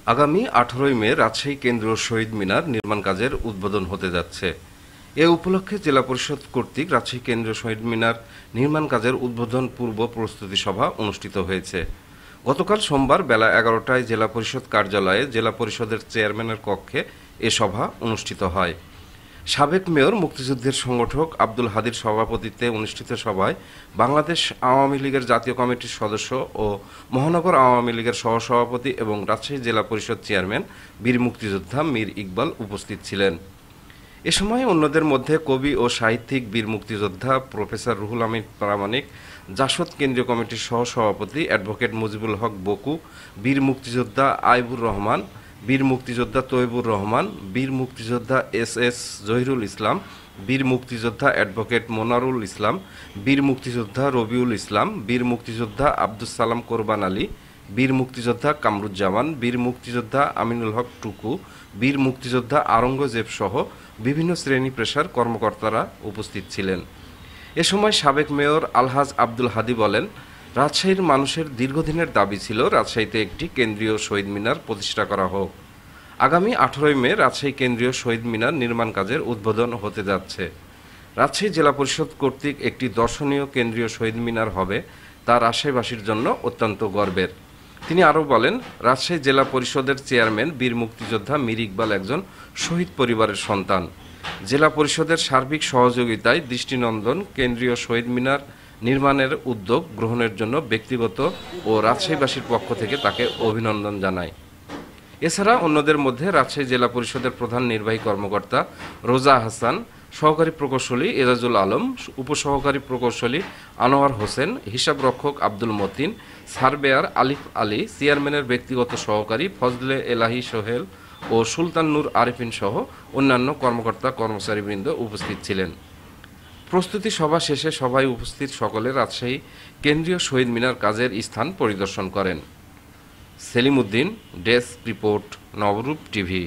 আগামী 18ই মে রাজশাহী কেন্দ্রীয় শহীদ মিনার নির্মাণ কাজের উদ্বোধন হতে যাচ্ছে। এ উপলক্ষে জেলা পরিষদ কর্তৃক রাজশাহী কেন্দ্রীয় শহীদ মিনার নির্মাণ কাজের উদ্বোধন পূর্ব প্রস্তুতি সভা অনুষ্ঠিত হয়েছে। গতকাল সোমবার বেলা 11টায় জেলা পরিষদ কার্যালয়ে জেলা পরিষদের চেয়ারম্যানের কক্ষে এ সভা অনুষ্ঠিত হয়। সাবেক মেয়র মুক্তিযুদ্ধের সংগঠক আব্দুল হাদীর সভাপতিত্বে অনুষ্ঠিত সভায় বাংলাদেশ আওয়ামী লীগের জাতীয় কমিটির সদস্য ও মহানগর আওয়ামী লীগের সহসভাপতি এবং রাজশাহী জেলা পরিষদ চেয়ারম্যান বীর মুক্তিযোদ্ধা মীর ইকবাল উপস্থিত ছিলেন। এ সময় অন্যদের মধ্যে কবি ও সাহিত্যিক বীর মুক্তিযোদ্ধা প্রফেসর রুহুল আমিন প্রামাণিক, জাসদ কেন্দ্রীয় কমিটির সহসভাপতি অ্যাডভোকেট মুজিবুল হক বকু, বীর মুক্তিযোদ্ধা আইবুর রহমান, বীর মুক্তিযোদ্ধা তৈবুর রহমান, বীর মুক্তিযোদ্ধা এস জহিরুল ইসলাম, বীর মুক্তিযোদ্ধা অ্যাডভোকেট মোনারুল ইসলাম, বীর মুক্তিযোদ্ধা রবিউল ইসলাম, বীর মুক্তিযোদ্ধা আব্দুস সালাম কোরবান আলী, বীর মুক্তিযোদ্ধা কামরুজ্জামান, বীর মুক্তিযোদ্ধা আমিনুল হক টুকু, বীর মুক্তিযোদ্ধা আওরঙ্গজেব সহ বিভিন্ন শ্রেণী পেশার কর্মকর্তারা উপস্থিত ছিলেন। এ সময় সাবেক মেয়র আলহাজ আব্দুল হাদী বলেন, রাজশাহীর মানুষের দীর্ঘদিনের দাবি ছিল রাজশাহীতে একটি কেন্দ্রীয় শহীদ মিনার প্রতিষ্ঠা করা হোক। আগামী 18ই মে রাজশাহী কেন্দ্রীয় শহীদ মিনার নির্মাণ কাজের উদ্বোধন হতে যাচ্ছে। রাজশাহী জেলা পরিষদ কর্তৃক একটি দর্শনীয় কেন্দ্রীয় শহীদ মিনার হবে, তা রাজশাহীবাসীর জন্য অত্যন্ত গর্বের। তিনি আরও বলেন, রাজশাহী জেলা পরিষদের চেয়ারম্যান বীর মুক্তিযোদ্ধা মীর ইকবাল একজন শহীদ পরিবারের সন্তান। জেলা পরিষদের সার্বিক সহযোগিতায় দৃষ্টিনন্দন কেন্দ্রীয় শহীদ মিনার নির্মাণের উদ্যোগ গ্রহণের জন্য ব্যক্তিগত ও রাজশাহীবাসীর পক্ষ থেকে তাকে অভিনন্দন জানায়। এছাড়া অন্যদের মধ্যে রাজশাহী জেলা পরিষদের প্রধান নির্বাহী কর্মকর্তা রোজা হাসান, সহকারী প্রকৌশলী এজাজুল আলম, উপসহকারী প্রকৌশলী আনোয়ার হোসেন, হিসাবরক্ষক আব্দুল মতিন, সার্ভেয়ার আলিফ আলী, চেয়ারম্যানের ব্যক্তিগত সহকারী ফজলে এলাহি সোহেল ও সুলতান নূর আরিফিন সহ অন্যান্য কর্মকর্তা কর্মচারীবৃন্দ উপস্থিত ছিলেন। প্রস্তুতি সভা শেষে সভায় উপস্থিত সকলে রাজশাহী কেন্দ্রীয় শহীদ মিনার কাজের স্থান পরিদর্শন করেন। সেলিম উদ্দিন, ডেস্ক রিপোর্ট, নবরূপ টিভি।